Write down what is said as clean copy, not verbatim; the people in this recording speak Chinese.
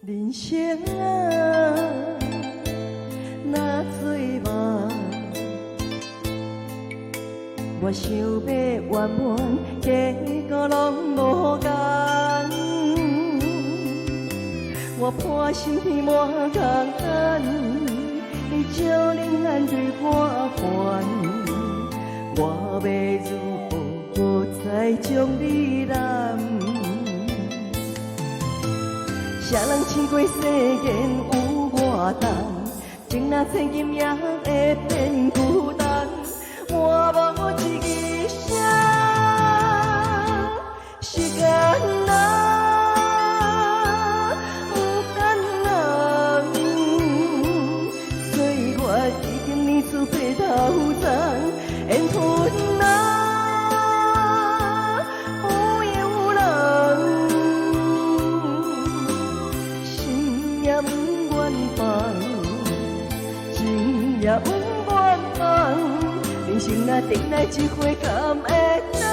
人生啊，若做梦，我想要圆满，结果拢无共。我破心天满空空，少年眼对我还，我要如何再将你揽？谁人试过世间有我重，情若千金也会变孤单。我无一个声，时间啊，有感人。岁月已经染出白头苍，缘分啊，有悠人。心也不愿放，情也不愿放。人生若等来一回，敢会当？